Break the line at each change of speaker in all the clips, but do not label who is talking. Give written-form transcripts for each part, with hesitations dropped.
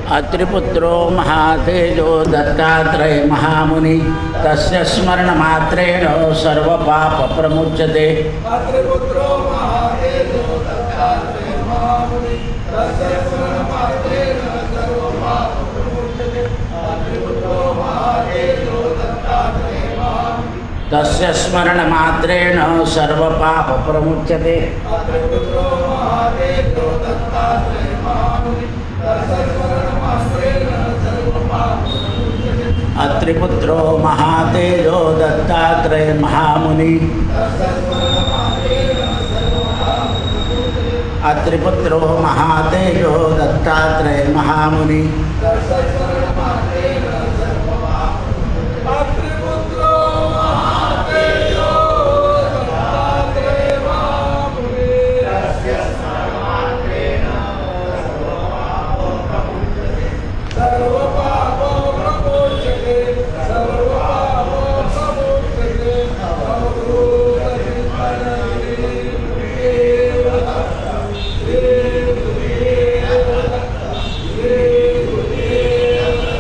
अत्रिपुत्रो महातेजो दत्तात्रेय महामुनि तस्य स्मरणमात्रेण सर्वपापप्रमुच्यते।
अत्रिपुत्रो महातेजो दत्तात्रेय महामुनि तस्य स्मरणमात्रेण सर्वपापप्रमुच्यते। अत्रिपुत्रो महातेजो दत्तात्रेय महामुनि
तस्य स्मरणमात्रेण सर्वपापप्रमुच्यते।
अत्रिपुत्रो महातेजो दत्तात्रेय महामुनि तस्य स्मरणमात्रेण सर्वपापप्रमुच्यते।
अत्रिपुत्रो महातेजो दत्तात्रेय महामुनि अत्रिपुत्रो महातेजो दत्तात्रेय महामुनि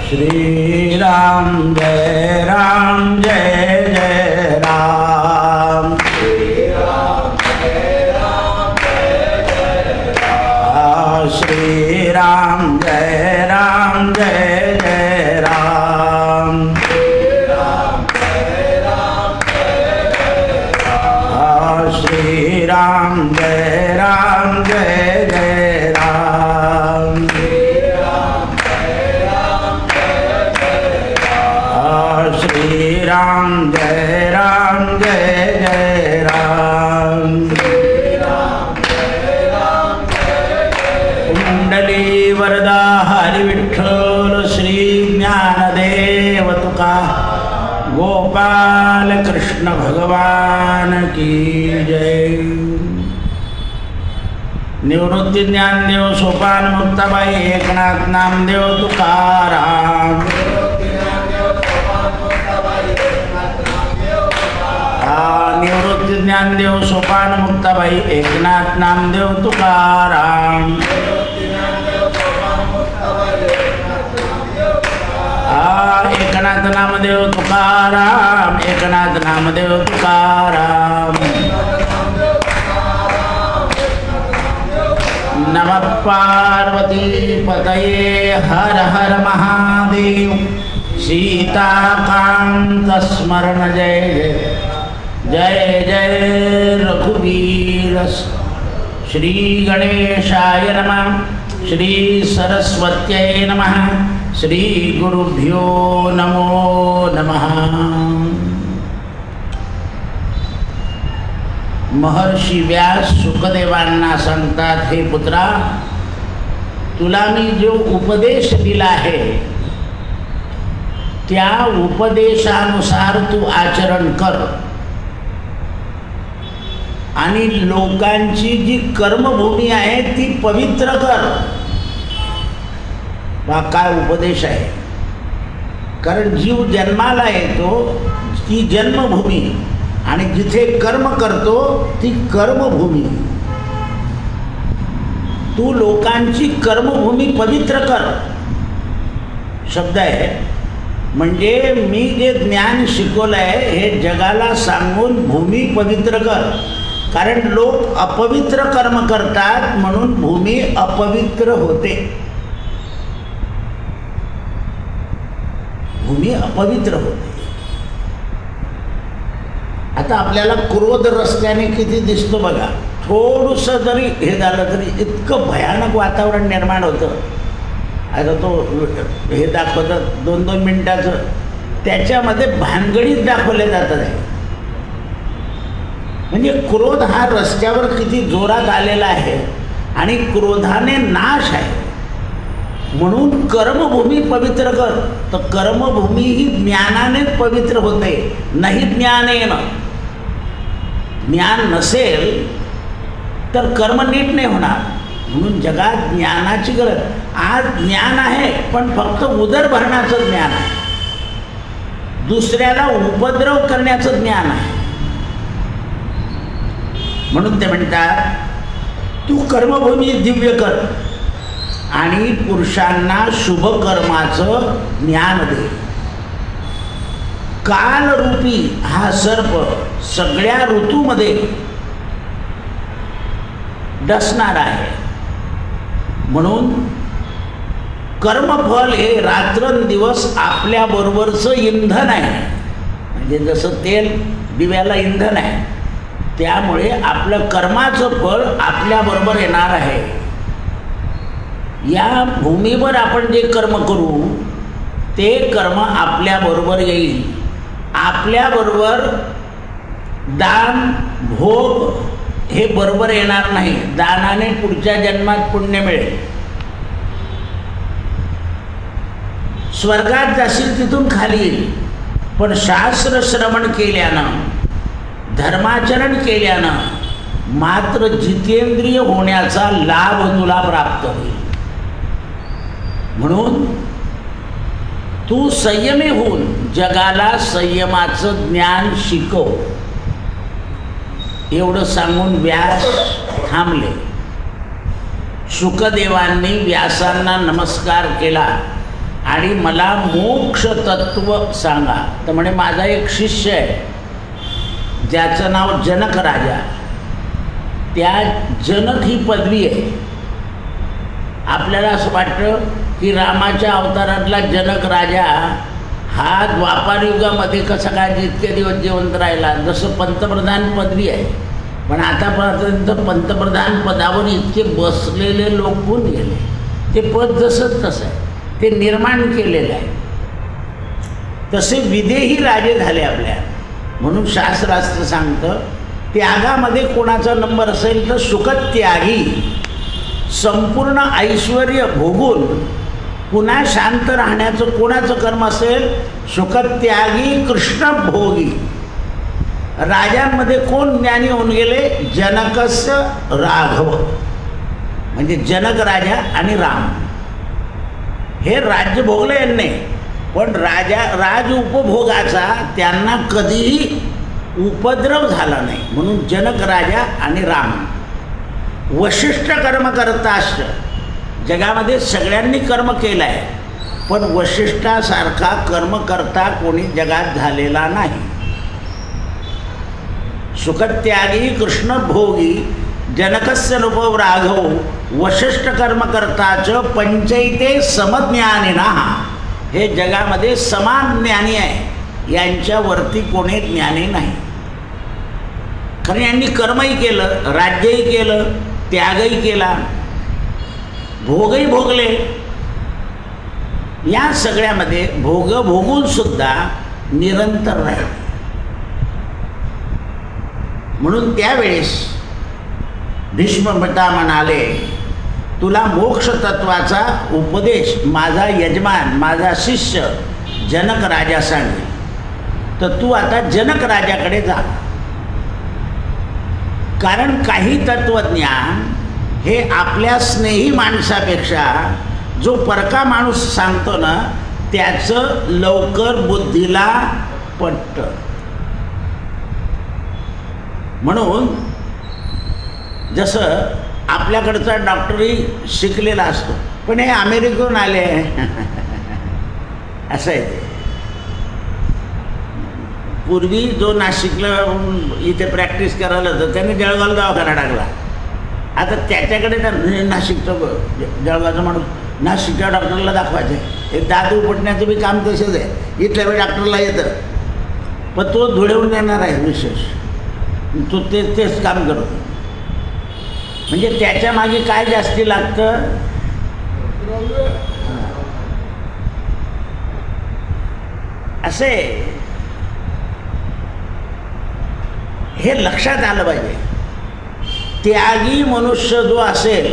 श्री राम जय जय राम। श्री राम जय राम। श्री राम जय राम जय राम। श्री राम जय राम जय राम। श्री राम जय राम जय राम। कुंडली वरदा हरि विठ्ठल श्री ज्ञानदेव तुका गोपाल कृष्ण भगवान की जय। निवृत्ती ज्ञानदेव सोपान मुक्ताबाई एकनाथ नामदेव तुकाराम। निवृत्ती ज्ञानदेव सोपान मुक्ताबाई एकनाथ नामदेव तुकाराम। एकनाथ नामदेव तुकाराम। एकनाथ नामदेव तुकाराम। नमः पार्वती पतये हर हर महादेव। सीताकांत स्मरण जय जय जय रघुवीर। श्री गणेशाय नमः। श्री सरस्वत्यै नमः। श्री गुरुभ्यो नमो नमः। महर्षी व्यास सुखदेवांना सांगतात, हे पुत्रा, तुला मी जो उपदेश दिला आहे त्या उपदेशानुसार तू आचरण कर आणि लोकांची जी कर्मभूमी आहे ती पवित्र कर। हा काय उपदेश आहे? कारण जीव जन्माला येतो ती जन्मभूमी आणि जिथे कर्म करतो ती कर्मभूमी। तू लोकांची कर्मभूमी पवित्र कर शब्द आहे। म्हणजे मी जे ज्ञान शिकवलं आहे हे जगाला सांगून भूमी पवित्र कर। कारण लोक अपवित्र कर्म करतात म्हणून भूमी अपवित्र होते। भूमी अपवित्र होते। आता आपल्याला क्रोध रस्त्याने किती दिसतो बघा। थोडंसं जरी हे झालं तरी इतकं भयानक वातावरण निर्माण होतं। आता तो हे दाखवतात 2-2 मिनिटाचं, त्याच्यामध्ये भानगडीत दाखवले जातात आहे। म्हणजे क्रोध हा रस्त्यावर किती जोरात आलेला आहे आणि क्रोधाने नाश आहे। म्हणून कर्मभूमी पवित्र कर। तर कर्मभूमी ही ज्ञानाने पवित्र होते, नाही ज्ञानेन। ज्ञान नसेल तर कर्म नीट नाही होणार। म्हणून जगात ज्ञानाची गरज। आज ज्ञान आहे पण फक्त उदर भरण्याचं ज्ञान आहे, दुसऱ्याला उपद्रव करण्याचं ज्ञान आहे। म्हणून ते म्हणतात तू कर्मभूमी दिव्य कर आणि पुरुषांना शुभ कर्माचं ज्ञान दे. कालरूपी हा सर्प सगळ्या ऋतूमध्ये डसणार आहे. म्हणून कर्मफल हे रात्रंदिवस आपल्याबरोबरचं इंधन आहे. म्हणजे जसं तेल दिव्याला इंधन आहे, त्यामुळे आपलं कर्माचं फळ आपल्याबरोबर येणार आहे. या भूमीवर आपण जे कर्म करू ते कर्म आपल्याबरोबर येईल. आपल्याबरोबर दान भोग हे बरोबर येणार नाही. दानाने पुढच्या जन्मात पुण्य मिळेल. स्वर्गात जाशील तिथून खाली येईल. पण शास्त्र श्रवण केल्यानं, धर्माचरण केल्यानं मात्र जितेंद्रिय होण्याचा लाभ तुला प्राप्त होईल. म्हणून तू संयमी होऊन जगाला संयमाचं ज्ञान शिकव. एवढं सांगून व्यास थांबले. शुकदेवांनी व्यासांना नमस्कार केला आणि मला मोक्ष तत्व सांगा. तर म्हणे माझा एक शिष्य आहे ज्याचं नाव जनक राजा. त्या जनक ही पदवी आहे. आपल्याला असं वाटतं की रामाच्या अवतारातला जनक राजा हा द्वापार युगामध्ये कसा काय जितके दिवस जिवंत राहिला. जसं पंतप्रधान पदवी आहे, पण आतापर्यंत पंतप्रधान पदावर इतके बसलेले लोक होऊन गेले. ते पद जसंच तसं आहे, ते निर्माण केलेलं आहे. तसे विदेही राजे झाले आपल्या. म्हणून शास्त्रास्त्र सांगतं त्यागामध्ये कोणाचा नंबर असेल तर शुकत्यागी. संपूर्ण ऐश्वर्य भोगून पुन्हा शांत राहण्याचं कोणाचं कर्म असेल? शुकत्यागी कृष्णभोगी. राजांमध्ये कोण ज्ञानी होऊन गेले? जनकस्य राघव. म्हणजे जनक राजा आणि राम हे राज्य भोगले यांनी, पण राज उपभोगाचा त्यांना कधीही उपद्रव झाला नाही. म्हणून जनक राजा आणि राम. वशिष्ठ कर्म करताश्च. जगामध्ये सगळ्यांनी कर्म केलं आहे, पण वशिष्ठासारखा कर्म करता कोणी जगात झालेला नाही. शुकत्यागी कृष्णभोगी जनकस्य नृपो राघव वशिष्ठ कर्म करताच पंचैते समज्ञानिना. हे जगामध्ये समान ज्ञानी आहे, यांच्यावरती कोणी ज्ञानी नाही. कारण यांनी कर्मही केलं, राज्यही केलं, त्यागही केला, भोगही भोगले. या सगळ्यामध्ये भोगून सुद्धा निरंतर राहील. म्हणून त्यावेळेस भीष्मपिता म्हणाले तुला मोक्ष तत्वाचा उपदेश माझा यजमान, माझा शिष्य जनक राजा सांगेल, तर तू आता जनक राजाकडे जा. कारण काही तत्वज्ञान हे आपल्या स्नेही माणसापेक्षा जो परका माणूस सांगतो ना त्याचं लवकर बुद्धीला पटतं. म्हणून जसं आपल्याकडचा डॉक्टरही शिकलेला असतो, पण हे अमेरिकेहून आले असं आहे ते. पूर्वी जो नाशिकला इथे प्रॅक्टिस करायला होतं त्याने जळगाव दवाखाना टाकला. आता त्याच्याकडे नाशिकचं जळगावचं माणूस नाशिकच्या डॉक्टरला दाखवायचं आहे. हे दात उपटण्याचं बी काम तसंच आहे. इथल्या वेळी डॉक्टरला येतं, पण तो धुळेवून येणार आहे विशेष. तो तेच काम करतो. म्हणजे त्याच्या मागे काय जास्ती लागतं? असे हे लक्षात आलं पाहिजे. त्यागी मनुष्य जो असेल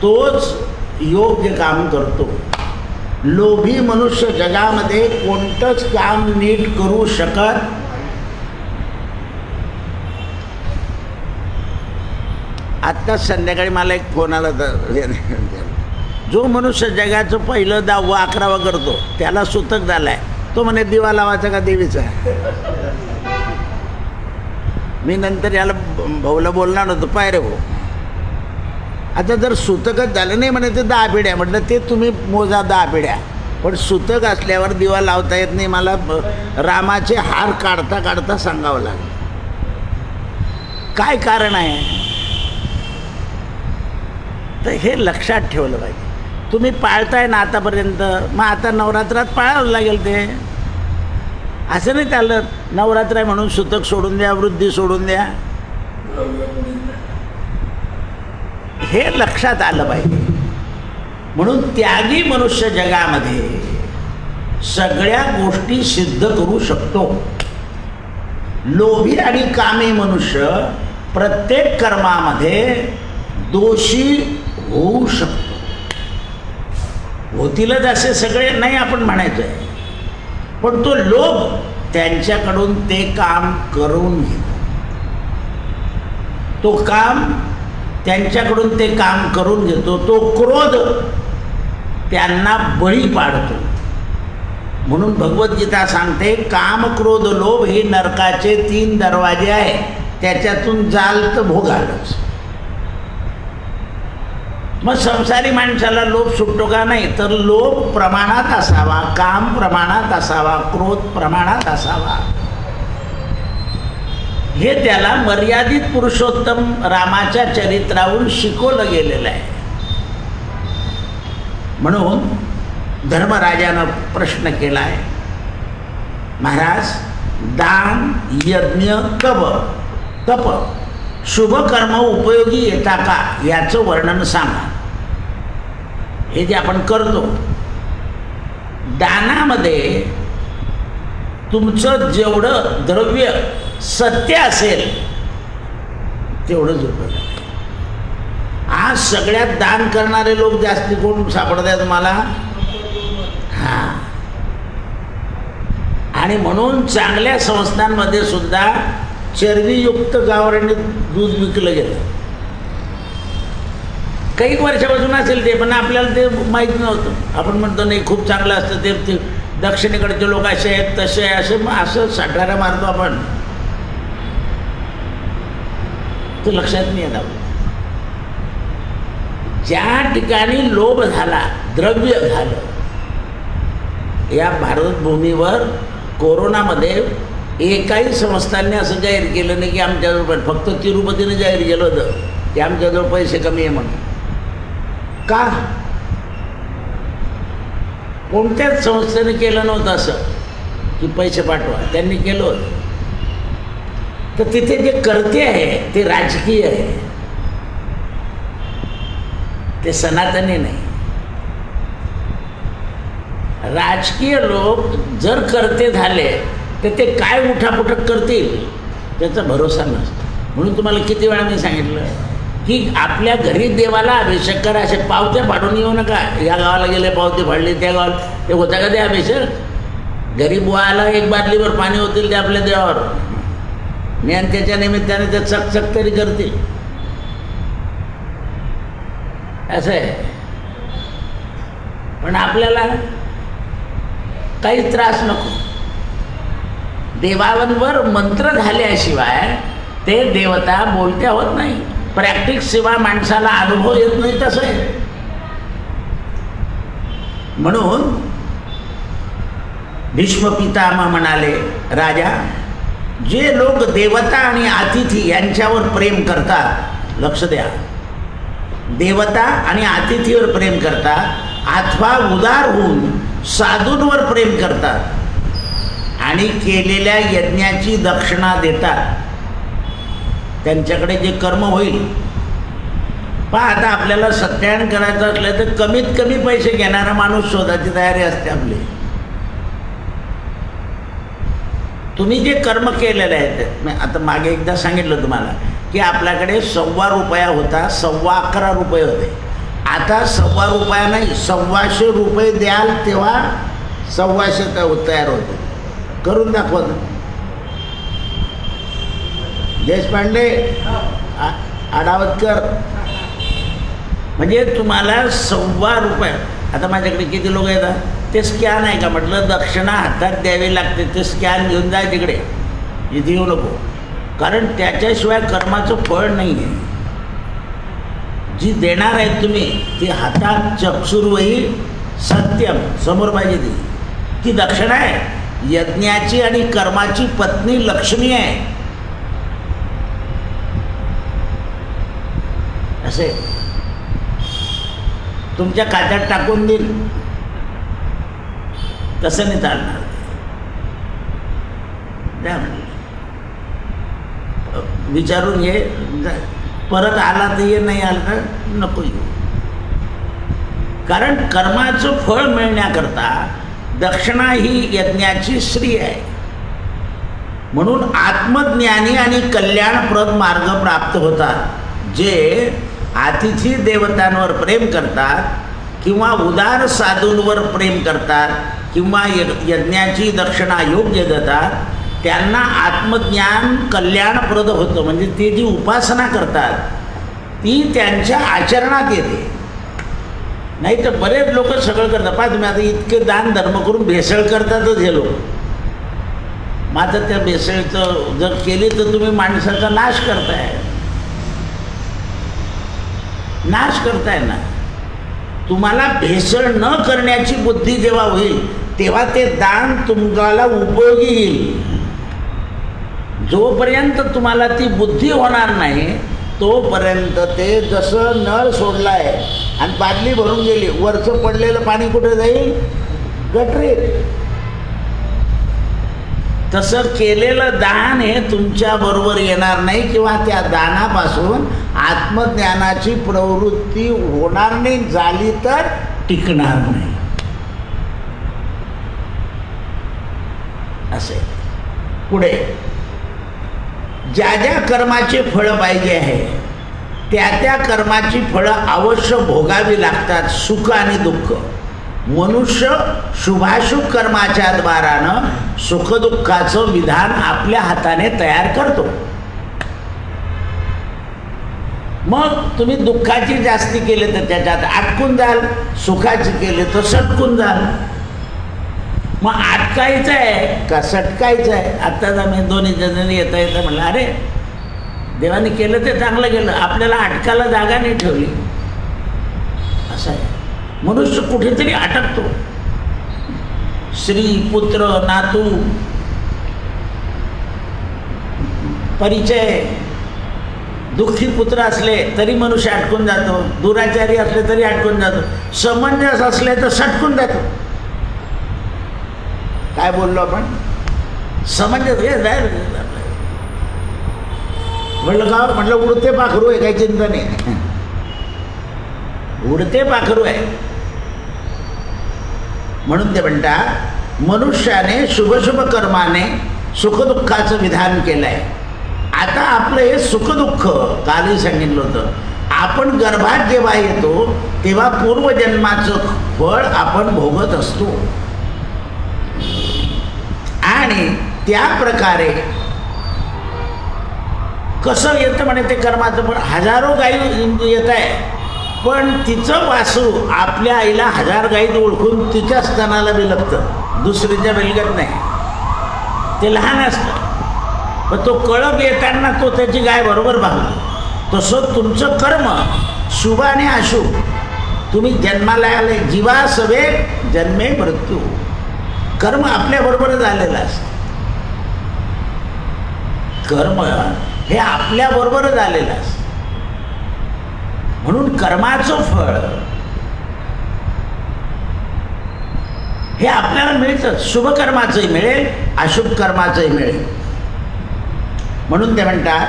तोच योग्य काम करतो. लोभी मनुष्य जगामध्ये कोणतंच काम नीट करू शकत. आत्ताच संध्याकाळी मला एक फोन आला तर जो मनुष्य जगाचं पहिलं 10वा 11वा करतो त्याला सुतक झालाय. तो म्हणे दिवा लावायचा का देवीचा. मी नंतर याला भाऊला बोलणार होतो, पाय रे भाऊ आता जर सुतकच झालं नाही म्हणे ते 10 पिढ्या, म्हटलं ते तुम्ही मोजा 10 पिढ्या, पण सुतक असल्यावर दिवा लावता येत नाही. मला रामाचे हार काढता काढता सांगावं लागलं. काय कारण आहे? तर हे लक्षात ठेवलं पाहिजे. तुम्ही पाळताय ना आतापर्यंत, मग आता नवरात्रात पाळावं लागेल. ते असं नाही चाललं नवरात्र आहे म्हणून सुतक सोडून द्या, वृद्धी सोडून द्या. हे लक्षात आलं पाहिजे. म्हणून त्यागी मनुष्य जगामध्ये सगळ्या गोष्टी सिद्ध करू शकतो. लोभी आणि कामी मनुष्य प्रत्येक कर्मामध्ये दोषी होऊ शकतो. होतीलच असे सगळे नाही आपण म्हणायचं आहे, पण तो लोभ त्यांच्याकडून ते काम करून घेतो. तो काम त्यांच्याकडून ते काम करून घेतो. तो क्रोध त्यांना बळी पाडतो. म्हणून भगवद्गीता सांगते काम क्रोध लोभ हे नरकाचे 3 दरवाजे आहे, त्याच्यातून जाल तर भोगालच. मग संसारी माणसाला लोभ सुटतो का? नाही. तर लोभ प्रमाणात असावा, काम प्रमाणात असावा, क्रोध प्रमाणात असावा. हे त्याला मर्यादित पुरुषोत्तम रामाच्या चरित्रावरून शिकवलं गेलेलं आहे. म्हणून धर्मराजानं प्रश्न केला आहे, महाराज दान यज्ञ तप शुभ कर्म उपयोगी येता का याचं वर्णन सांगा. हे जे आपण करतो दानामध्ये तुमचं जेवढं द्रव्य सत्य असेल तेवढंच उपयोग आहे. आज सगळ्यात दान करणारे लोक जास्ती कोण सापडत आहे तुम्हाला? हां. आणि म्हणून चांगल्या संस्थांमध्ये सुद्धा चरबीयुक्त गावरानी दूध विकलं गेलं. काही वर्षापासून असेल ते, पण आपल्याला ते माहीत नव्हतं. आपण म्हणतो नाही खूप चांगलं असतं ते दक्षिणेकडचे लोक असे आहेत तसे आहे असे, मग असं साठारा मारतो आपण. ते लक्षात नाही येत. ज्या ठिकाणी लोभ झाला, द्रव्य झालं, या भारतभूमीवर कोरोनामध्ये एकाही संस्थांनी असं जाहीर केलं नाही की आमच्याजवळ, फक्त तिरुपतीने जाहीर केलं होतं की आमच्याजवळ पैसे कमी आहे म्हणून. का? कोणत्याच संस्थेने केलं नव्हतं असं की पैसे पाठवा. त्यांनी केलं होतं. तर तिथे जे कर्ते आहे ते राजकीय आहे, ते सनातनी नाही. राजकीय लोक जर कर्ते झाले तर ते काय उठापुठक करतील त्याचा भरोसा नसतो. म्हणून तुम्हाला किती वेळा मी सांगितलं की आपल्या घरी देवाला अभिषेक करा. असे पावत्या फाडून येऊ नका. या गावाला गेले पावते फाडले, त्या गावाला, ते होता का ते अभिषेक? घरी बुवायला 1 बादलीवर पाणी होतील ते आपल्या देवावर, ज्ञान त्याच्या निमित्ताने ते चकचक तरी करतील. असं आहे. पण आपल्याला काही त्रास नको. देवांवर मंत्र झाल्याशिवाय ते देवता बोलत्या होत नाही. प्रॅक्टिस शिवाय माणसाला अनुभव येत नाही. तसं आहे. म्हणून भीष्म पितामह म्हणाले, राजा, जे लोक देवता आणि अतिथी यांच्यावर प्रेम करतात, लक्ष द्या, देवता आणि अतिथीवर प्रेम करतात अथवा उदार होऊन साधूंवर प्रेम करतात आणि केलेल्या यज्ञाची दक्षिणा देतात, त्यांच्याकडे जे कर्म होईल. पहा, आता आपल्याला सत्यायन करायचं असलं तर कमीत कमी पैसे घेणारा माणूस शोधायची तयारी असते आपली. तुम्ही जे कर्म केलेले आहेत, आता मागे एकदा सांगितलं तुम्हाला की आपल्याकडे ₹1.25 होता, ₹11.25 होते. आता ₹1.25 नाही, ₹1,200 द्याल तेव्हा 1,200 तयार होते. करून दाखवत देशपांडे, आडावतकर, म्हणजे तुम्हाला ₹1.25. आता माझ्याकडे किती लोक येतात, ते स्कॅन आहे का म्हटलं, दक्षिणा हातात द्यावी लागते, ते स्कॅन घेऊन जाय तिकडे, इथे येऊ नको, कारण त्याच्याशिवाय कर्माचं फळ नाही आहे. जी देणार आहेत तुम्ही ती हातात चक्षुर्वही सत्यम समोर पाहिजे ती दक्षिणा आहे. यज्ञाची आणि कर्माची पत्नी लक्ष्मी आहे. असे तुमच्या खात्यात टाकून देईल तसं नाही चालणार. द्या म्हणजे विचारून ये, परत आला तर ये, नाही आला तर नको येऊ. कारण कर्माचं फळ मिळण्याकरता दक्षिणा ही यज्ञाची स्त्री आहे. म्हणून आत्मज्ञानी आणि कल्याणप्रद मार्ग प्राप्त होतात जे अतिथी देवतांवर प्रेम करतात किंवा उदार साधूंवर प्रेम करतात किंवा यज्ञाची दक्षिणा योग्य देतात. त्यांना आत्मज्ञान कल्याणप्रद होतं. म्हणजे ते जी उपासना करतात ती त्यांच्या आचरणात येते. नाही तर बरेच लोक सगळं करतात. पहा तुम्ही आता इतके दान धर्म करून भेसळ करतातच हे लोक. मात्र त्या भेसळचं जर केली तर तुम्ही माणसाचा नाश करताय. नाश करताय ना. तुम्हाला भेसळ न करण्याची बुद्धी जेव्हा होईल तेव्हा ते दान तुम्हाला उपयोगी येईल. जोपर्यंत तुम्हाला ती बुद्धी होणार नाही तोपर्यंत ते जसं नळ सोडलाय आणि बादली भरून गेली, वरचं पडलेलं पाणी कुठे जाईल? गटरीत. तसं केलेलं दान हे तुमच्या बरोबर येणार नाही किंवा त्या दानापासून आत्मज्ञानाची प्रवृत्ती होणार नाही. झाली तर टिकणार नाही. असे पुढे ज्या ज्या कर्माचे फळ पाहिजे आहे त्या त्या कर्माची फळं अवश्य भोगावी लागतात, सुख आणि दुःख. मनुष्य शुभाशुभ कर्माच्या द्वारानं सुखदुःखाचं विधान आपल्या हाताने तयार करतो. मग तुम्ही दुःखाची जास्ती केले तर त्याच्यात अटकून जाल, सुखाची केले तर सटकून जाल. मग अटकायचं आहे का सटकायचं आहे? आत्ताच आम्ही दोन्ही जण येता येतं म्हणलं अरे देवाने केलं ते चांगलं केलं, आपल्याला अटकायला जागा नाही ठेवली. असं आहे. मनुष्य कुठेतरी अटकतो. स्त्री, पुत्र, नातू, परिचय. दुःखी पुत्र असले तरी मनुष्य अटकून जातो, दुराचारी असले तरी अटकून जातो, समंजस असले तर सटकून जातो. काय बोललो आपण? समंजस म्हटलं का? म्हटलं उडते पाखरू आहे, काही चिंता नाही. उडते पाखरू आहे. म्हणून ते म्हणतात मनुष्याने शुभशुभ कर्माने सुखदुःखाचं विधान केलं आहे. आता आपलं हे सुखदुःख कालही सांगितलं होतं. आपण गर्भात जेव्हा येतो तेव्हा पूर्वजन्माचं फळ आपण भोगत असतो आणि त्या प्रकारे कसं येतं म्हणे ते कर्माचं फळ. हजारो गायी येत आहे पण तिचं वासरू आपल्या आईला 1000 गाईत ओळखून तिच्या स्तनाला बिलगतं, दुसरीच्या बिलगत नाही. ते लहान असतं पण तो कळप येताना तो त्याची गाय बरोबर बघतो. तसं तुमचं कर्म शुभ आणि अशुभ तुम्ही जन्माला आले. जीवा सवे जन्मे मृत्यू. कर्म आपल्याबरोबरच आलेलं असतं. कर्म हे आपल्याबरोबरच आलेलं असतं. म्हणून कर्माचं फळ हे आपल्याला मिळतं. शुभ कर्माचंही मिळेल, अशुभ कर्माचंही मिळेल. म्हणून ते म्हणतात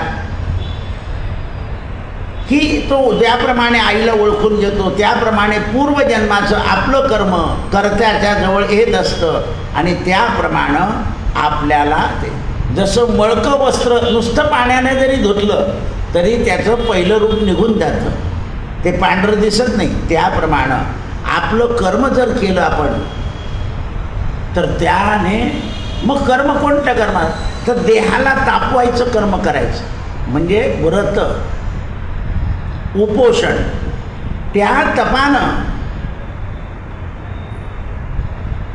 की तो ज्याप्रमाणे आईला ओळखून घेतो त्याप्रमाणे पूर्वजन्माचं आपलं कर्म कर्त्याच्या जवळ येत असतं आणि त्याप्रमाणे आपल्याला ते जसं मळकं वस्त्र नुसतं पाण्याने जरी धुतलं तरी त्याचं पहिलं रूप निघून जातं, ते पांढरं दिसत नाही. त्याप्रमाणे आपलं कर्म जर केलं आपण तर त्याने मग कर्म कोणत्या कर्मात? तर देहाला तापवायचं कर्म करायचं म्हणजे व्रत, उपोषण. त्या तपानं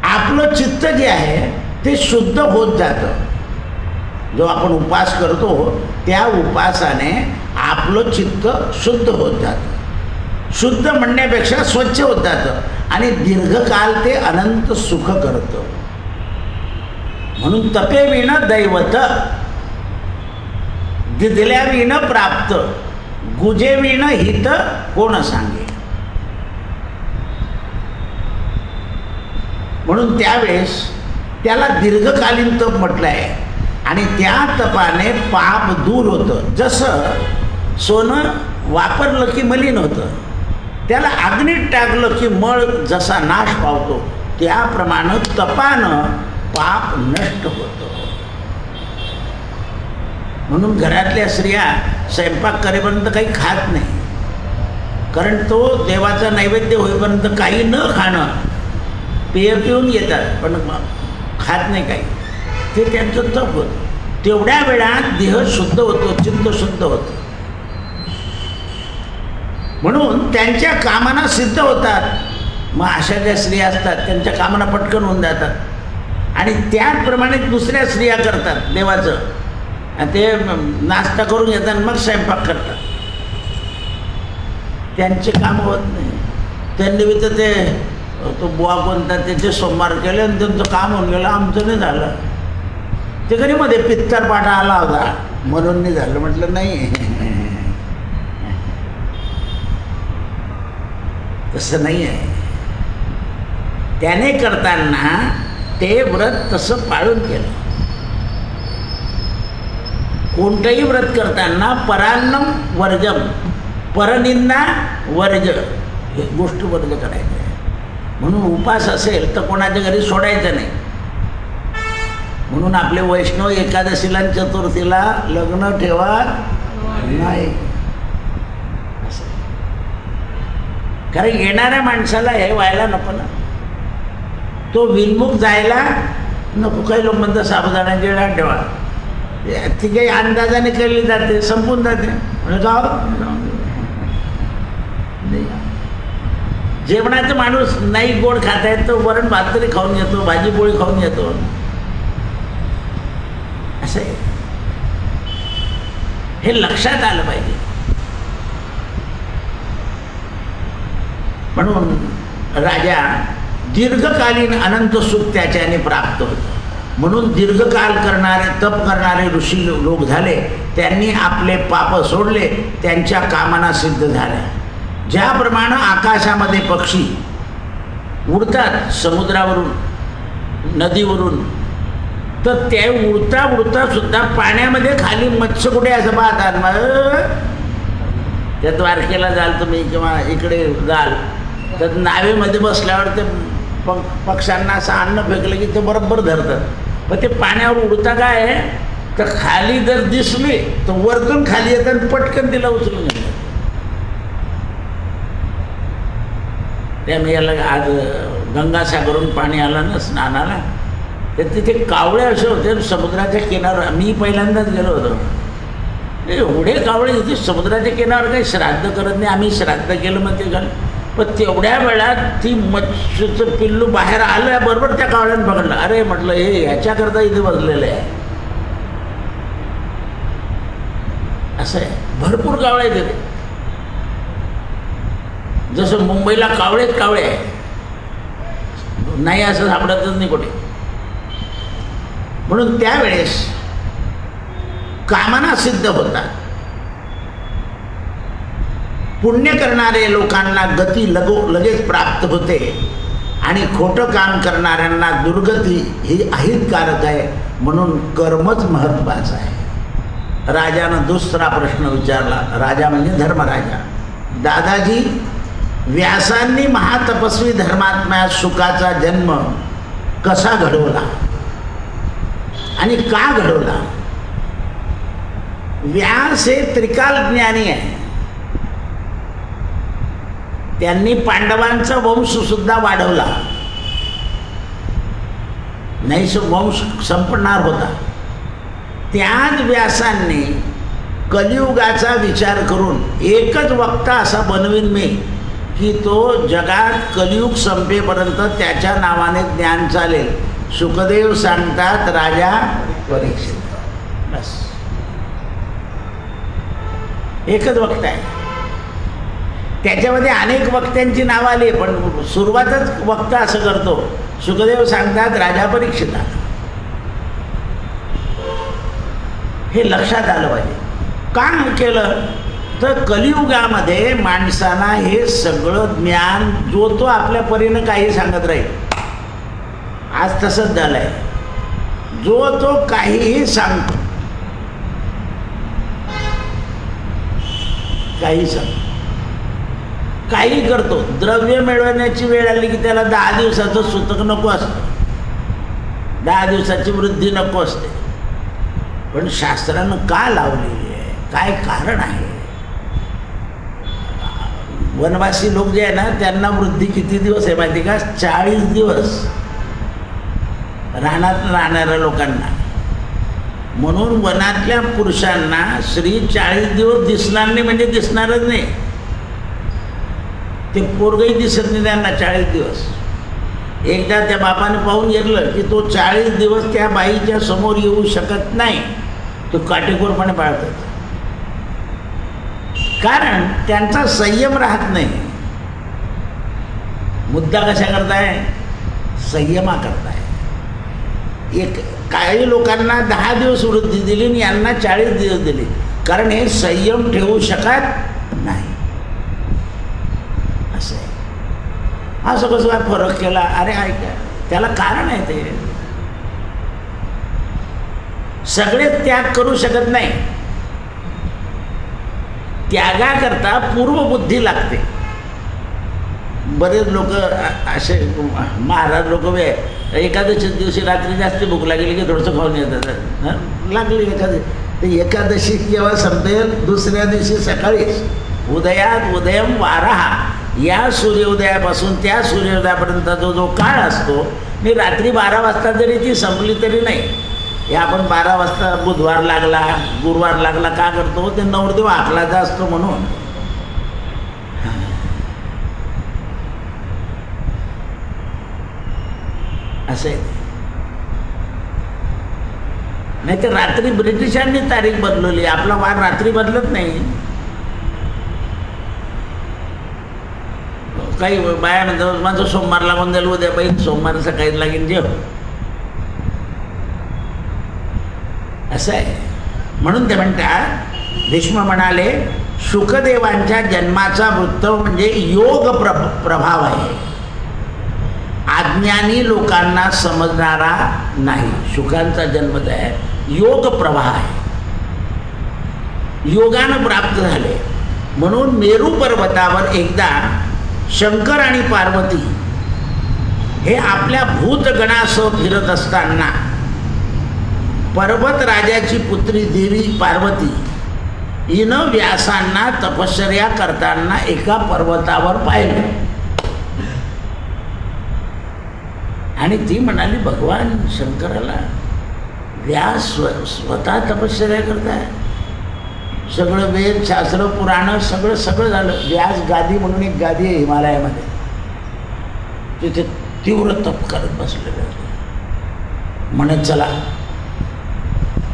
आपलं चित्त जे आहे ते शुद्ध होत जातं. जो आपण उपास करतो त्या उपासाने आपलं चित्त शुद्ध होत जातं. शुद्ध म्हणण्यापेक्षा स्वच्छ होत जातं आणि दीर्घकाल ते अनंत सुख करतं. म्हणून तपे विण दैवत, दिदल्या विण प्राप्त, गुजे विण हित कोण सांगे. म्हणून त्यावेळेस त्याला दीर्घकालीन तप म्हटलं आहे आणि त्या तपाने पाप दूर होतं. जसं सोनं वापरलं की मलिन होतं, त्याला अग्नीत टाकलं की मळ जसा नाश पावतो, त्याप्रमाणे तपानं पाप नष्ट होतं. म्हणून घरातल्या स्त्रिया स्वयंपाक करेपर्यंत काही खात नाही, कारण तो देवाचा नैवेद्य होईपर्यंत काही न खाणं, पेय पिऊन येतात पण खात नाही काही, ते त्यांचं तप होतं. तेवढ्या वेळात देह शुद्ध होतो, चित्त शुद्ध होतं. म्हणून त्यांच्या कामना सिद्ध होतात. मग अशा ज्या स्त्रिया असतात त्यांच्या कामना पटकन होऊन जातात आणि त्याचप्रमाणे दुसऱ्या स्त्रिया करतात देवाचं, आणि ते नाश्ता करून येतात मग स्वयंपाक करतात, त्यांचे काम होत नाही. त्यांनी ते तो बुवा कोणता त्याचे सोमवार केले आणि त्यांचं काम होऊन गेलं, आमचं नाही झालं. ते कधी मध्ये पित्तर पाठा आला होता म्हणून नाही झालं. म्हटलं नाही, तसं नाही आहे. त्याने करताना ते व्रत तसं पाळून केलं. कोणतंही व्रत करताना परान्नम वर्जम, परनिंदा वर्ज, हे गोष्ट वर्ज करायचं आहे. म्हणून उपास असेल तर कोणाच्या घरी सोडायचं नाही. म्हणून आपले वैष्णव एकादशीला आणि चतुर्थीला लग्न ठेवत नाही, कारण येणाऱ्या माणसाला हे व्हायला नको ना, तो विनमुख जायला नको. काही लोक म्हणतात साबुदाण्याची वेळा ठेवा, ती काही अंदाजाने केली जाते, संपून जाते. म्हणजे गाव जेवणाचं माणूस नाही गोड खाता येत तो वरण भात तरी खाऊन घेतो, भाजी पोळी खाऊन घेतो, असं आहे. हे लक्षात आलं पाहिजे. म्हणून राजा दीर्घकालीन अनंत सुख त्याच्याने प्राप्त होतं. म्हणून दीर्घकाल करणारे तप करणारे ऋषी लोक झाले, त्यांनी आपले पाप सोडले, त्यांच्या कामना सिद्ध झाल्या. ज्याप्रमाणे आकाशामध्ये पक्षी उडतात समुद्रावरून नदीवरून, तर ते उडता उडता सुद्धा पाण्यामध्ये खाली मत्स्य कुठे असं पाहतात. मग त्या द्वारकेला जाल तुम्ही किंवा इकडे जाल तर नावेमध्ये बसल्यावर ते पक्ष्यांना असं अन्न फेकलं की ते बरोबर धरतात. पण ते पाण्यावर उडता काय आहे तर खाली जर दिसली तर वरतून खाली येतात आणि पटकन तिला उचलून घेतात. त्यामुळे याला आज गंगासागरून पाणी आलं ना स्नानाला, तर तिथे कावळे असे होते समुद्राच्या किनाऱ्यावर. मी पहिल्यांदाच गेलो होतो, एवढे कावळे तिथे समुद्राच्या किनाऱ्यावर काही श्राद्ध करत नाही. आम्ही श्राद्ध केलं मग ते झालं, पण तेवढ्या वेळात ती मत्स्याचं पिल्लू बाहेर आलं, बरोबर त्या कावळ्यानं पकडलं. अरे म्हटलं हे ह्याच्याकरता इथे बसलेलं आहे. असं आहे, भरपूर कावळे आहेत तिथे. जसं मुंबईला कावळेच कावळे आहे, नाही असं सापडतच नाही कुठे. म्हणून त्यावेळेस कामना सिद्ध होतात. पुण्य करणारे लोकांना गती लगेच प्राप्त होते आणि खोटं काम करणाऱ्यांना दुर्गती ही अहितकारक आहे. म्हणून कर्मच महत्त्वाचं आहे. राजानं दुसरा प्रश्न विचारला. राजा म्हणजे धर्मराजा. दादाजी, व्यासांनी महातपस्वी धर्मात्म्या सुखाचा जन्म कसा घडवला आणि का घडवला? व्यास हे त्रिकाल ज्ञानी आहे. त्यांनी पांडवांचा वंश सुद्धा वाढवला, नाही वंश संपणार होता. त्याच व्यासांनी कलियुगाचा विचार करून एकच वक्ता असा बनवीन मी की तो जगात कलियुग संपेपर्यंत त्याच्या नावाने ज्ञान चालेल. सुखदेव सांगतात राजा परीक्षित. बस एकच वक्ता आहे. त्याच्यामध्ये अनेक वक्त्यांची नावं आली, पण सुरुवातच वक्ता असं करतो. सुखदेव सांगतात राजा परीक्षिता. हे लक्षात आलं पाहिजे. का केलं तर कलियुगामध्ये माणसाला हे सगळं ज्ञान जो तो आपल्या परीनं काही सांगत राहील. आज तसंच झालंय, जो तो काहीही सांगतो, काही सांगतो, काही करतो. द्रव्य मिळवण्याची वेळ आली की त्याला 10 दिवसाचं सूतक नको असतं, 10 दिवसाची वृद्धी नको असते. पण शास्त्रानं का लावलेली आहे, काय कारण आहे? वनवासी लोक जे आहे ना त्यांना वृद्धी किती दिवस आहे माहिती का? 40 दिवस रानात राहणाऱ्या लोकांना. म्हणून वनातल्या पुरुषांना स्त्री 40 दिवस दिसणार नाही म्हणजे दिसणारच नाही. ते पोरगही दिसत नाही त्यांना 40 दिवस. एकदा त्या बापाने पाहून घेतलं की तो 40 दिवस त्या बाईच्या समोर येऊ शकत नाही. तो काटेकोरपणे पाळतो, कारण त्यांचा संयम राहत नाही. मुद्दा कशा करताय? संयमा करताय. काही लोकांना 10 दिवस वृद्धी दिली आणि यांना 40 दिवस दिली, कारण हे संयम ठेवू शकत नाही. असं आहे. असं कसं काय फरक केला? अरे ऐका, त्याला कारण आहे. ते सगळे त्याग करू शकत नाही. त्यागाकरता पूर्वबुद्धी लागते. बरेच लोक असे महाराज लोक एकादशीच्या दिवशी रात्री जास्त भूक लागली की थोडंसं खाऊन येतात. लागली एकादशी, तर एकादशी केव्हा संपेल? दुसऱ्या दिवशी सकाळीच. उदयात उदयम वाराहा, या सूर्योदयापासून त्या सूर्योदयापर्यंत जो काळ असतो, मी रात्री 12 वाजता जरी ती संपली तरी नाही. हे आपण 12 वाजता बुधवार लागला, गुरुवार लागला का करतो? ते नवरदेव आखलाचा असतो म्हणून. असं आहे. नाही तर रात्री ब्रिटिशांनी तारीख बदलवली, आपला वार रात्री बदलत नाही. काही बाया म्हणतात माझं सोमवार लागून जाईल, उद्या बाई सोमवार सकाळी लागेल जेव. असं आहे. म्हणून ते म्हणतात, भीष्म म्हणाले शुकदेवांच्या जन्माचा वृत्त म्हणजे योग प्रभाव आहे. अज्ञानी लोकांना समजणारा नाही. शुकांचा जन्मच आहे, योग प्रवाह आहे, योगानं प्राप्त झाले. म्हणून मेरू पर्वतावर एकदा शंकर आणि पार्वती हे आपल्या भूतगणासह फिरत असताना पर्वत राजाची पुत्री देवी पार्वती हिनं व्यासांना तपश्चर्या करताना एका पर्वतावर पाहिलं. आणि ती म्हणाली, भगवान शंकराला व्यास स्वतः तपश्चर्या करताय. सगळं वेद शास्त्र पुराण सगळं झालं. व्यास गादी म्हणून एक गादी आहे हिमालयामध्ये, तिथे तीव्र तप करत बसलेलं. म्हणत चला,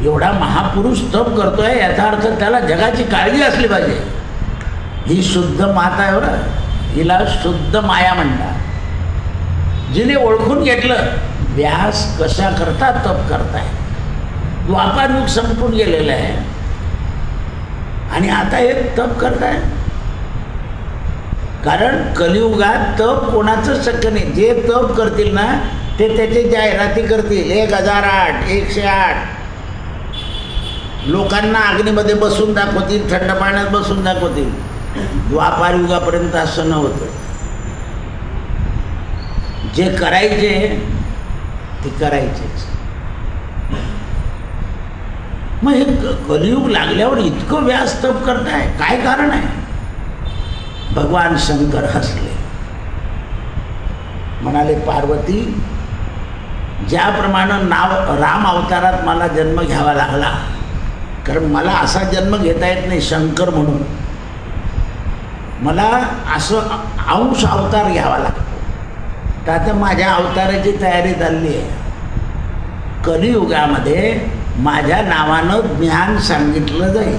एवढा महापुरुष तप करतोय याचा अर्थ त्याला जगाची काळजी असली पाहिजे. ही शुद्ध माता आहे बरं, हिला शुद्ध माया म्हणतात. जिने ओळखून घेतलं व्यास कशा करता तप करताय. द्वापार युग संपून गेलेलं आहे आणि आता हे तप करताय. कारण कलियुगात तप कोणाचं शक्य नाही. जे तप करतील ना ते त्याची जाहिराती करतील. 1008, 108 लोकांना अग्नीमध्ये बसून दाखवतील, थंड पाण्यात बसून दाखवतील. द्वापार युगापर्यंत असं नव्हतं. जे करायचे ते करायचेच. मग हे कलियुग लागल्यावर इतकं व्यास तप करताय, काय कारण आहे? भगवान शंकर हसले, म्हणाले पार्वती, ज्याप्रमाणे राम अवतारात मला जन्म घ्यावा लागला, कारण मला असा जन्म घेता येत नाही शंकर म्हणून, मला असं अंश अवतार घ्यावा लागतो. तर आता माझ्या अवताराची तयारी चालली आहे. कलियुगामध्ये माझ्या नावानं ज्ञान सांगितलं जाईल.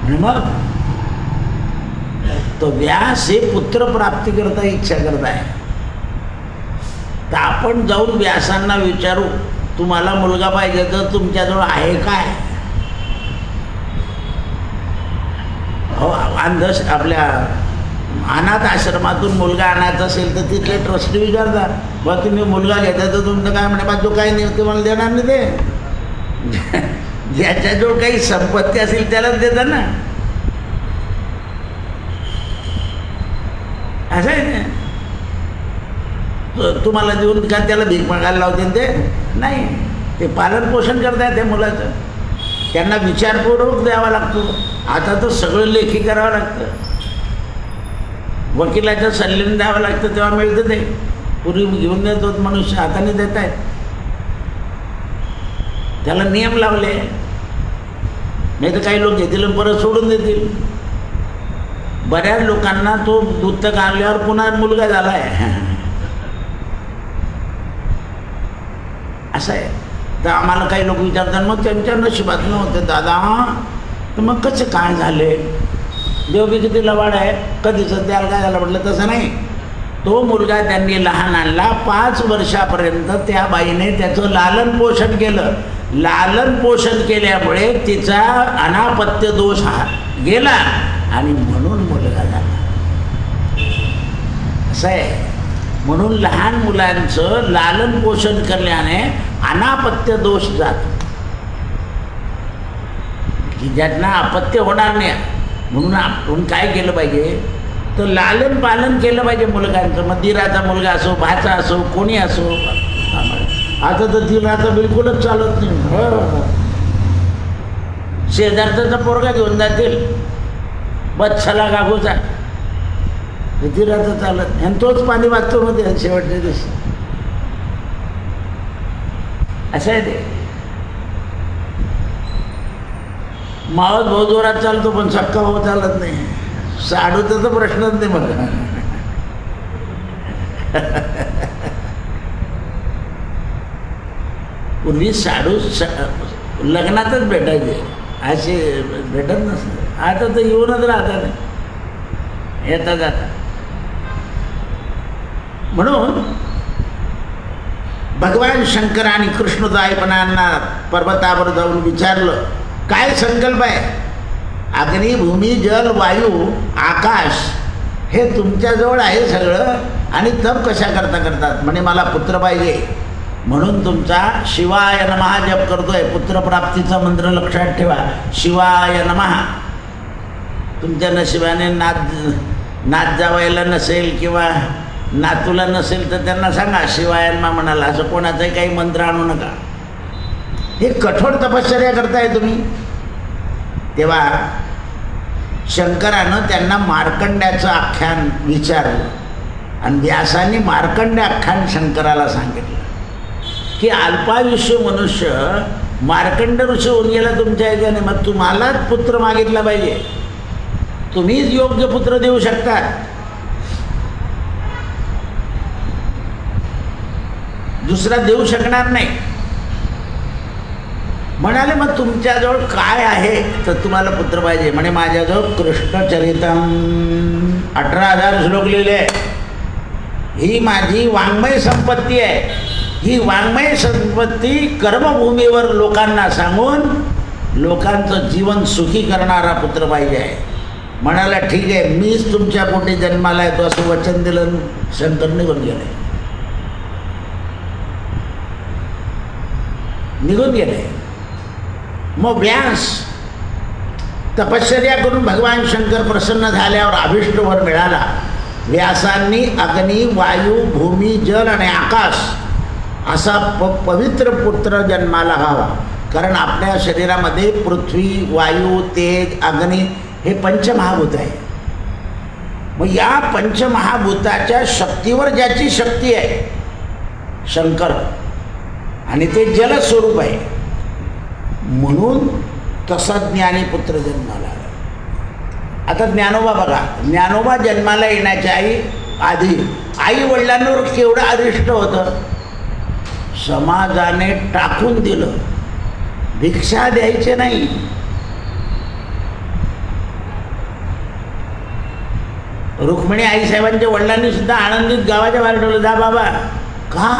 आणि मग तो व्यास हे पुत्रप्राप्ती करता इच्छा करत आहे. तर आपण जाऊन व्यासांना विचारू, तुम्हाला मुलगा पाहिजे तर तुमच्याजवळ आहे काय? हो, आपल्या अनाथ आश्रमातून मुलगा आणायचा असेल तर तिथले ट्रस्टी विचारता, बा तुम्ही मुलगा घेता तर तुमचं काय म्हणे, बा जो काही नाही तुम्हाला देणार नाही ते. ज्याच्याजवळ काही संपत्ती असेल त्यालाच देतात ना. असं आहे ना. तुम्हाला देऊन का त्याला भीक मागायला लावते ते नाही. ते पालन पोषण करताय त्या मुलाचं. त्यांना विचारपूर्वक द्यावा लागतो. आता तर सगळं लेखी करावं लागतं, वकिलाच्या सल्ल्याने द्यावं लागतं तेव्हा मिळतं ते. पूर्वी घेऊन देतो मनुष्य, हाताने देत आहेत. त्याला नियम लावले, नाही तर काही लोक घेतील परत सोडून देतील. बऱ्याच लोकांना तो दूतक आणल्यावर पुन्हा मुलगा झाला आहे असं आहे. तर आम्हाला काही लोक विचारतात मग त्यांच्या नशिबात नव्हते दादा, तर मग कसं काय झाले? देव बी किती लवाड आहे, कधीच त्याला काय झालं म्हटलं. तसं नाही. तो मुलगा त्यांनी लहान आणला, 5 वर्षापर्यंत त्या बाईने त्याचं लालन पोषण केलं. लालन पोषण केल्यामुळे तिचा अनापत्य दोष हा गेला आणि म्हणून मुलगा झाला. असं आहे. म्हणून लहान मुलांचं लालन पोषण केल्याने अनापत्य दोष जातो, की ज्यांना अपत्य होणार नाही. म्हणून आपण काय केलं पाहिजे, तर लालन पालन केलं पाहिजे मुलगांचं. मग दिराचा मुलगा असो, भाचा असो, कोणी असो. आता तर दिराचा बिलकुलच चालत नाही. शेजारचा पोरगा घेऊन जातील, बच्छला गागोचा, दिराचं चालत. आणि तोच पाणी वाचतो मध्ये शेवटच्या दिवशी. असं आहे ते. मावत भाऊ जोरात चालतो पण सक्का भाऊ चालत नाही. साडूचा तर प्रश्नच नाही मला. पूर्वी साडू लग्नातच भेटायचे, असे भेटत नसते. आता तर येऊनच राहतात येता जाता. म्हणून भगवान शंकर आणि कृष्णदायपणांना पर्वतावर जाऊन विचारलं, काय संकल्प आहे? अग्नी, भूमी, जल, वायू, आकाश हे तुमच्याजवळ आहे सगळं, आणि तप कशा करतात? म्हणे मला पुत्र पाहिजे, म्हणून तुमचा शिवाय नमः जप करतोय. पुत्रप्राप्तीचा मंत्र लक्षात ठेवा, शिवाय नमः. तुमच्या नशिबाने नात जावायला नसेल किंवा नातूला नसेल तर त्यांना सांगा शिवाय नमः म्हणाला. असं कोणाचाही काही मंत्र आणू नका. हे कठोर तपश्चर्या करताय तुम्ही. तेव्हा शंकरानं त्यांना मार्कंड्याचं आख्यान विचारलं आणि व्यासांनी मार्कंड्य आख्यान शंकराला सांगितलं की अल्पायुष्य मनुष्य मार्कंड ऋषी होऊन गेला तुमच्या ह्याच्याने, मग तुम्हालाच पुत्र मागितला पाहिजे. तुम्हीच योग्य पुत्र देऊ शकता. दुसरा देऊ शकणार नाही. म्हणाले मग तुमच्याजवळ काय आहे तर तुम्हाला पुत्र पाहिजे? म्हणे माझ्याजवळ कृष्णचरितम 18,000 श्लोक लिहिले. ही माझी वाङ्मय संपत्ती आहे. ही वाङ्मय संपत्ती कर्मभूमीवर लोकांना सांगून लोकांचं जीवन सुखी करणारा पुत्र पाहिजे आहे. म्हणाला ठीक आहे, मीच तुमच्या पोटी जन्माला येतो असं वचन दिलं. शंकर निघून गेले. मग व्यास तपश्चर्या करून भगवान शंकर प्रसन्न झाल्यावर अभिष्ट वर मिळाला. व्यासांनी अग्नी, वायू, भूमी, जल आणि आकाश असा पवित्र पुत्र जन्माला हवा. कारण आपल्या शरीरामध्ये पृथ्वी, वायू, तेज, अग्नी हे पंचमहाभूत आहे. मग या पंचमहाभूताच्या शक्तीवर ज्याची शक्ती आहे शंकर, आणि ते जलस्वरूप आहे, म्हणून तसा ज्ञानी पुत्र जन्माला आला. आता ज्ञानोबा बघा, ज्ञानोबा जन्माला येण्याच्या आधी आई वडिलांवर केवढं अरिष्ट होतं. समाजाने टाकून दिलं, भिक्षा द्यायचे नाही. रुक्मिणी आईसाहेबांच्या वडिलांनी सुद्धा आनंदीत गावाच्या बाहेर ठेवलं, जा बाबा. का?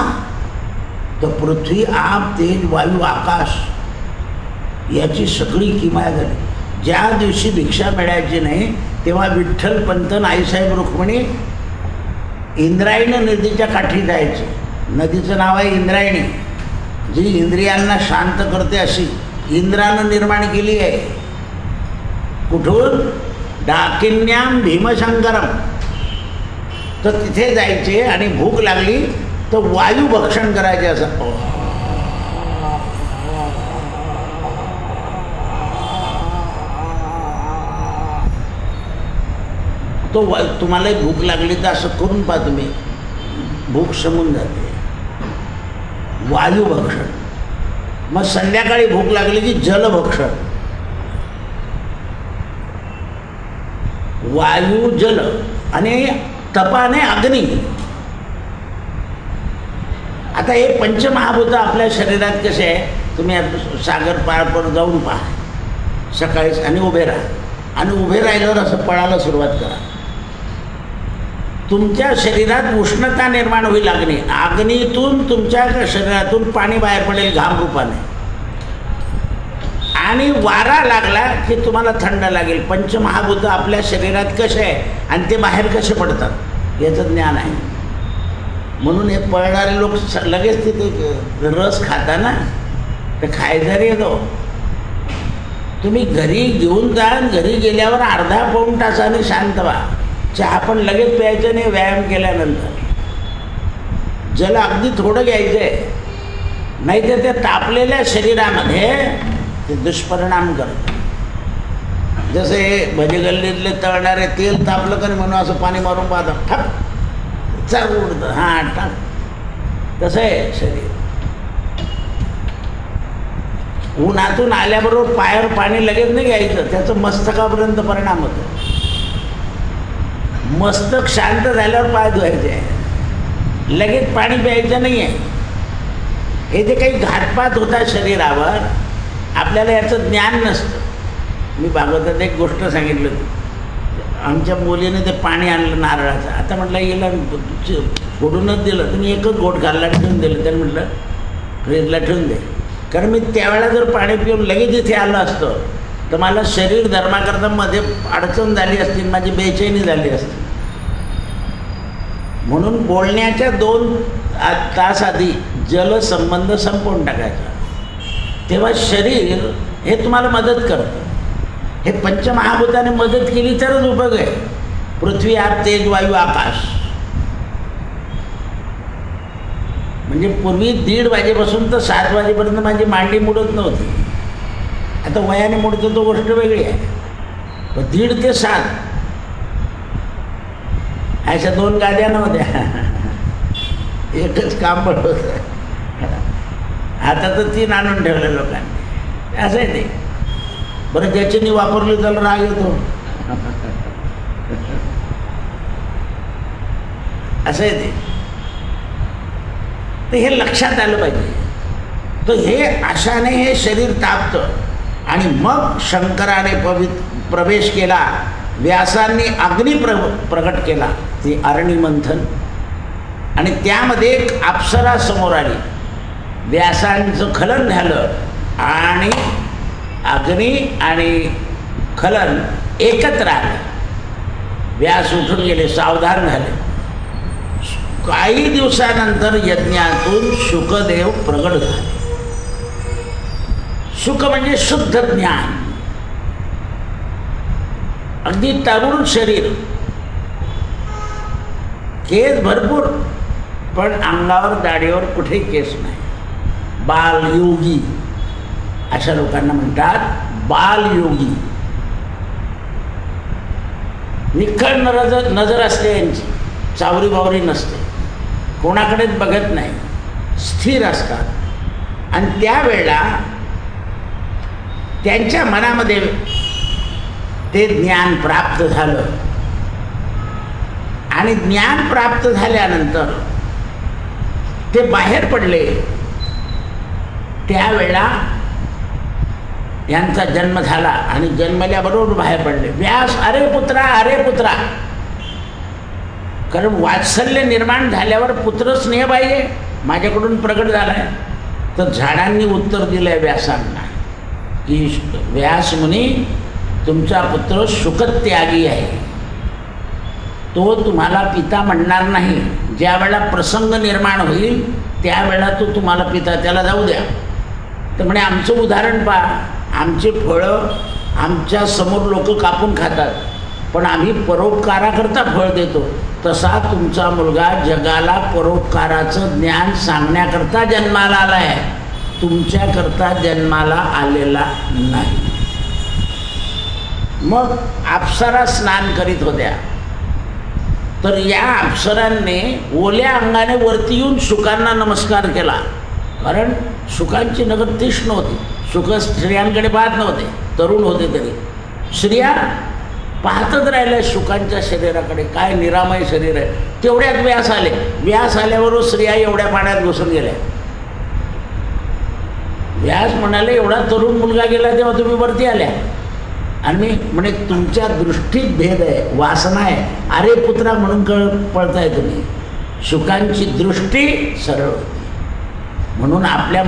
तर पृथ्वी, आप, तेज, वायू, आकाश याची सगळी किमया झाली. ज्या दिवशी भिक्षा मिळायची नाही तेव्हा विठ्ठल पंतन आईसाहेब रुक्मिणी इंद्रायणी नदीच्या काठी जायचे. नदीचं नाव आहे इंद्रायणी, जी इंद्रियांना शांत करते अशी इंद्रानं निर्माण केली आहे. कुठून? डाकिन्याम भीमशंकरम. तर तिथे जायचे आणि भूक लागली तर वायू भक्षण करायचे. असं तो तुम्हालाही भूक लागली तर असं करून पहा तुम्ही, भूक शमून जाते. वायू भक्षण. मग संध्याकाळी भूक लागली की जलभक्षण. वायू, जल आणि तपाने अग्नी. आता हे पंचमहाभूत आपल्या शरीरात कसे आहे, तुम्ही सागर पार जाऊन पहा सकाळीच आणि उभे राहा, आणि उभे राहिल्यावर असं पळायला सुरुवात करा. तुमच्या शरीरात उष्णता निर्माण होईल. अग्नीतून तुमच्या शरीरातून पाणी बाहेर पडेल घाम रूपाने, आणि वारा लागला की तुम्हाला थंड लागेल. पंचमहाभूत आपल्या शरीरात कसे आहे आणि ते बाहेर कसे पडतात याचं ज्ञान आहे. म्हणून हे पळणारे लोक लगेच तिथे रस खाता ना, तर खायचा रे येतो. तुम्ही घरी घेऊन जा, घरी गेल्यावर अर्धा पाऊण तासाने शांत व्हा. चहा पण लगेच प्यायचं नाही व्यायाम केल्यानंतर. जल अगदी थोडं घ्यायचं आहे, नाही तर त्या तापलेल्या शरीरामध्ये ते दुष्परिणाम करतं. जसे भजी गल्लीतले तळणारे तेल तापलं का नाही म्हणून असं पाणी मारून पाहतं, ठक चार उडतं, हां टाक. तसं आहे शरीर. उन्हातून आल्याबरोबर पायावर पाणी लगेच नाही घ्यायचं, त्याचं मस्तकापर्यंत परिणाम होतो. मस्तक शांत झाल्यावर पाय धुवायचे, लगेच पाणी प्यायचं नाही आहे. हे जे काही घातपात होता शरीरावर, आपल्याला याचं ज्ञान नसतं. मी भागवतात एक गोष्ट सांगितलं होती. आमच्या मुलीने ते पाणी आणलं नारळाचं. आता म्हटलं येला फोडूनच दिलं, तुम्ही एकच गोट घालला ठेवून दिलं. त्यानं म्हटलं फ्रीजला ठेवून दे, कारण मी त्यावेळेला जर पाणी पिऊन लगेच इथे आलं असतं तर मला शरीर धर्माकरता मध्ये अडचण झाली असती, माझी बेचैनी झाली असती. म्हणून बोलण्याच्या 2 तास आधी जलसंबंध संपवून टाकायचा, तेव्हा शरीर हे तुम्हाला मदत करतं. हे पंचमहाभूताने मदत केली तरच उपयोग आहे. पृथ्वी, आप, तेज, वायू, आकाश. म्हणजे पूर्वी 1:30 वाजेपासून तर 7 वाजेपर्यंत माझी मांडी मुडत नव्हती. आता वयाने मोडतो तो गोष्ट वेगळी आहे, पण 1:30 ते 7 अशा 2 गाद्या नव्हत्या, एकच काम पडत होतं. आता तर 3 आणून ठेवल्या लोकांनी. असं आहे ते. बरं, ज्याच्यानी वापरली त्याला राग येतो. असं आहे ते. तर हे लक्षात आलं पाहिजे. तर हे अशाने हे शरीर तापतं. आणि मग शंकराने प्रवेश केला, व्यासांनी अग्नी प्रगट केला, ते अरणी मंथन. आणि त्यामध्ये एक अप्सरा समोर आली. व्यासांचं खलन झालं आणि अग्नी आणि खलन एकत्र आले. व्यास उठून गेले, सावधान झाले. काही दिवसानंतर यज्ञातून शुकदेव प्रगट झाले. शुक म्हणजे शुद्ध ज्ञान. अगदी तरुण शरीर, केस भरपूर, पण अंगावर दाढीवर कुठे केस नाही. बालयोगी अशा लोकांना म्हणतात बालयोगी. निखळ नजर असते यांची, चावरी बावरी नसते, कोणाकडेच बघत नाही, स्थिर असतात. आणि त्यावेळेला त्यांच्या मनामध्ये ते ज्ञान प्राप्त झालं. आणि ज्ञान प्राप्त झाल्यानंतर ते बाहेर पडले. त्यावेळेला यांचा जन्म झाला आणि जन्मल्याबरोबर बाहेर पडले. व्यास, अरे पुत्रा, अरे पुत्रा. कारण वात्सल्य निर्माण झाल्यावर पुत्रस्नेह पाहिजे, माझ्याकडून प्रकट झाला आहे. तर झाडांनी उत्तर दिलं आहे व्यासांना की व्यास मुनी, तुमचा पुत्र शुकत्यागी आहे, तो तुम्हाला पिता म्हणणार नाही. ज्या वेळा प्रसंग निर्माण होईल त्यावेळा तो तुम्हाला पिता, त्याला जाऊ द्या. तर म्हणे आमचं उदाहरण पहा, आमचे फळं आमच्या समोर लोक कापून खातात, पण आम्ही परोपकाराकरता फळ देतो. तसा तुमचा मुलगा जगाला परोपकाराचं ज्ञान सांगण्याकरता जन्माला आला आहे, तुमच्याकरता जन्माला आलेला नाही. मग अप्सरा स्नान करीत होत्या. तर या अप्सरांनी ओल्या अंगाने वरती येऊन शुकांना नमस्कार केला, कारण शुकांची नजर तीक्ष्ण होती. शुक स्त्रियांकडे पाहत नव्हते, तरुण होते तरी. स्त्रिया पाहतच राहिल्या शुकांच्या शरीराकडे, काय निरामय शरीर आहे. तेवढ्यात व्यास आले. व्यास आल्यावर स्त्रिया एवढ्या पाण्यात घुसून गेल्या. व्यास म्हणाले, एवढा तरुण मुलगा गेला तेव्हा तुम्ही वरती आल्या. आणि मी म्हणे तुमच्या दृष्टीत भेद आहे, वासना आहे. अरे पुत्रा म्हणून पळताय तुम्ही. शुकांची दृष्टी सरळ होती. म्हणून आपल्या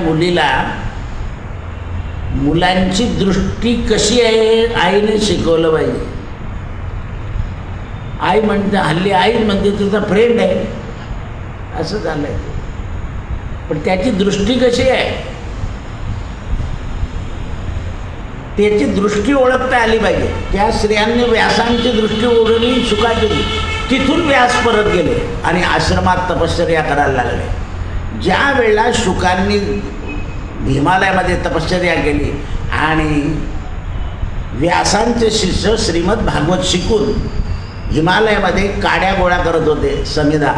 मुलांची दृष्टी कशी आहे आईने शिकवलं पाहिजे. आई म्हणते, हल्ली आई म्हणते तुझा फ्रेंड आहे, असं झालं आहे. पण त्याची दृष्टी कशी आहे त्याची दृष्टी ओळखता आली पाहिजे. त्या स्त्रियांनी व्यासांची दृष्टी ओळखली, शुकाची. तिथून व्यास परत गेले आणि आश्रमात तपश्चर्या करायला लागले. ज्या वेळेला शुकांनी हिमालयामध्ये तपश्चर्या केली आणि व्यासांचे शिष्य श्रीमद भागवत शिकून हिमालयामध्ये काड्या गोळा करत होते समिधा,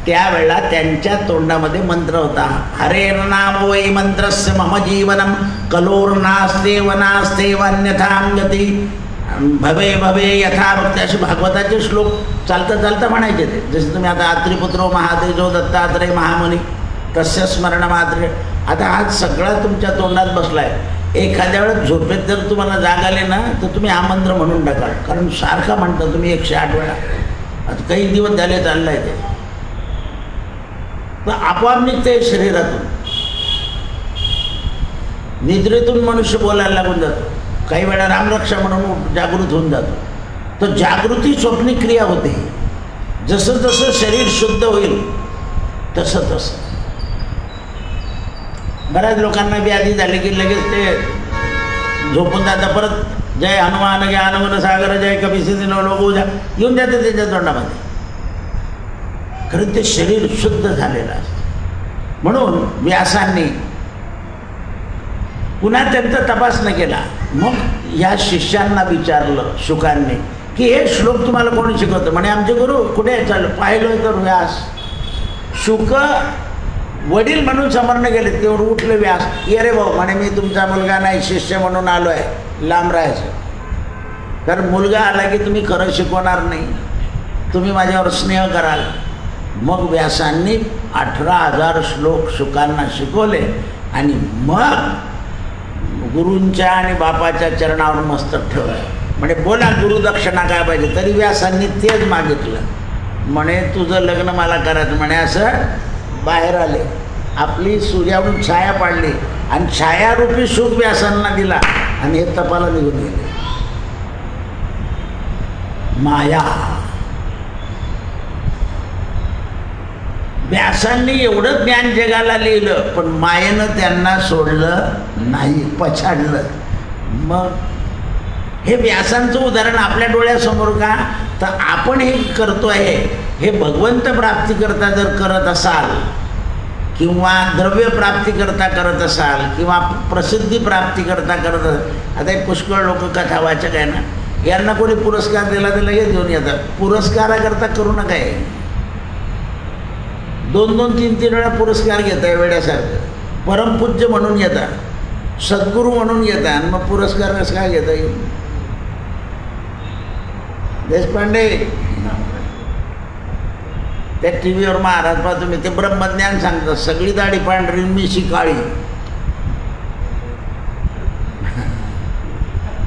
त्यावेळेला त्यांच्या तोंडामध्ये मंत्र होता, हरे नाम वै मंत्रस्य मम जीवनम कलोर्नास्ते वनास्ते वन्यथां गती भवे भवे यथा भक्ती. असे भागवताचे श्लोक चालता चालता म्हणायचे ते. जसे तुम्ही आता आत्रिपुत्रो महातेजो दत्तात्रय महामुनी तस्य स्मरण मात्र. आता आज सगळा तुमच्या तोंडात बसला आहे. एखाद्या वेळेस झोपेत जर तुम्हाला जाग आले ना तर तुम्ही हा मंत्र म्हणून टाका, कारण सारखा म्हणता तुम्ही 108 वेळा. आता काही दिवस झाले चाललं आहे ते, तर आपोआप निघते शरीरातून. निद्रेतून मनुष्य बोलायला लागून जातो. काही वेळा रामरक्षा म्हणून जागृत होऊन जातो. तर जागृती स्वप्निक क्रिया होते. जसं जसं शरीर शुद्ध होईल तसं तसं. बऱ्याच लोकांना व्याधी झाली की लगेच ते झोपून जातात. परत जय हनुमान ज्ञान मन सागर जय कपिसिंधी लोक येऊन जाते त्याच्या तोंडामध्ये. खरं ते शरीर शुद्ध झालेलं असतं. म्हणून व्यासांनी पुन्हा त्यांचा तपासणं केला. मग या शिष्यांना विचारलं शुकांनी की हे श्लोक तुम्हाला कोणी शिकवतं. म्हणे आमचे गुरु. कुठे चाललं पाहिलं तर व्यास. शुक वडील म्हणून समरण गेले. तेवढं उठले व्यास. ये रे भाऊ म्हणे, मी तुमचा मुलगा नाही, शिष्य म्हणून आलो आहे. लांब राहायचं, कारण मुलगा आला की तुम्ही खरं शिकवणार नाही, तुम्ही माझ्यावर स्नेह कराल. मग व्यासांनी 18,000 श्लोक शुकांना शिकवले आणि मग गुरूंच्या आणि बापाच्या चरणावर मस्तक ठेवलं. म्हणे बोला गुरुदक्षिणा काय पाहिजे. तरी व्यासांनी तेच मागितलं. म्हणे तुझं लग्न मला करायचं. म्हणे असं बाहेर आले. आपली सूर्यावरून छाया पाडली आणि छायारूपी सुख व्यासांना दिला आणि हे तपाला निघून गेले. माया. व्यासांनी एवढं ज्ञान जगाला लिहिलं पण मायेनं त्यांना सोडलं नाही, पछाडलं. मग हे व्यासांचं उदाहरण आपल्या डोळ्यासमोर का, तर आपण हे करतो आहे हे भगवंत प्राप्तीकरता जर करत असाल किंवा द्रव्य प्राप्तीकरता करत असाल किंवा प्रसिद्धी प्राप्तीकरता करत असाल. आता एक पुष्कळ लोक कथा वाचक आहे ना, यांना कोणी पुरस्कार दिला तर लगेच घेऊन येतात. पुरस्काराकरता करू नका. 2-2, 3-3 वेळा पुरस्कार घेत आहे वेड्यासारखं. परमपूज्य म्हणून येतात, सद्गुरू म्हणून येतात आणि मग पुरस्कार कसं काय घेता येईल. देशपांडे त्या टी व्हीवर महाराज पहा तुम्ही, ते ब्रह्मज्ञान सांगतात. सगळी दाढी पांढरी मिशी काळी,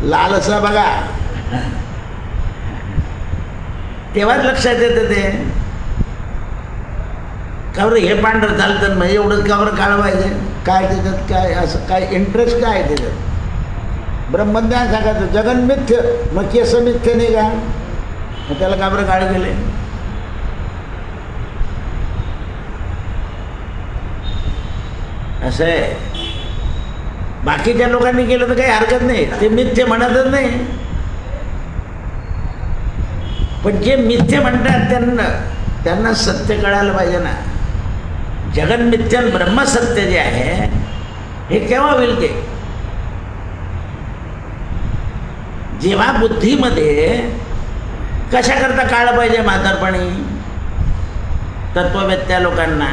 लाल असा बघा. तेव्हाच लक्षात येतं ते का बरं हे पांढरं चालतं मग एवढंच का बरं काळं पाहिजे, काय त्याच्यात काय असं काय इंटरेस्ट काय आहे त्याच्यात? ब्रह्मज्ञान सांगायचं जगन मिथ्य, मग केस मिथ्य नाही का, मग त्याला का बरं काळे गेले? असं आहे. बाकीच्या लोकांनी केलं तर काही हरकत नाही, ते मिथ्य म्हणतच नाही. पण जे मिथ्य म्हणतात त्यांना सत्य कळायला पाहिजे ना. जगन मिथ्य ब्रह्मसत्य जे आहे हे केव्हा होईल? ते जेव्हा बुद्धीमध्ये कशाकरता काळं पाहिजे म्हातारपणी तत्ववेत्या लोकांना,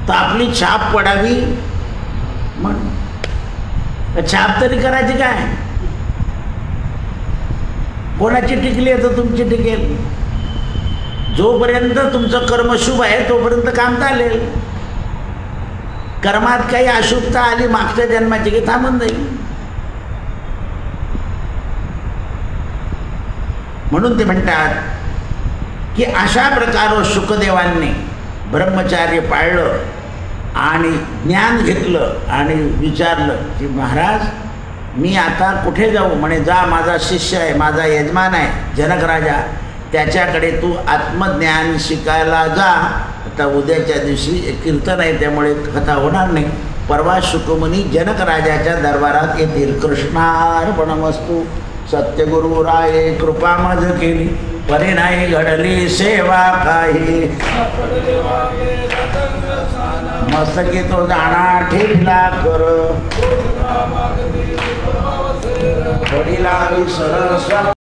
तर आपली छाप पडावी म्हणून. छाप तरी करायची काय? कोणाची टिकली आहे तर तुमची टिकेल. जोपर्यंत तुमचं कर्म शुभ आहे तोपर्यंत काम चालेल. कर्मात काही अशुभता आली मागच्या जन्माची की थांबून जाईल. म्हणून ते म्हणतात की अशा प्रकारे शुकदेवांनी ब्रह्मचार्य पाळलं आणि ज्ञान घेतलं आणि विचारलं की महाराज मी आता कुठे जाऊ? म्हणे जा, माझा शिष्य आहे, माझा यजमान आहे जनक राजा, त्याच्याकडे तू आत्मज्ञान शिकायला जा. आता उद्याच्या दिवशी कीर्तन आहे त्यामुळे कथा होणार नाही. परवा शुकमुनी जनक राजाच्या दरबारात येतील. कृष्णार्पणमस्तु. सत्यगुरु राये कृपा मज केली, परी नाही घडली सेवा काही. मस्तकी तो जाणा ठेवला कर, वडिला विसर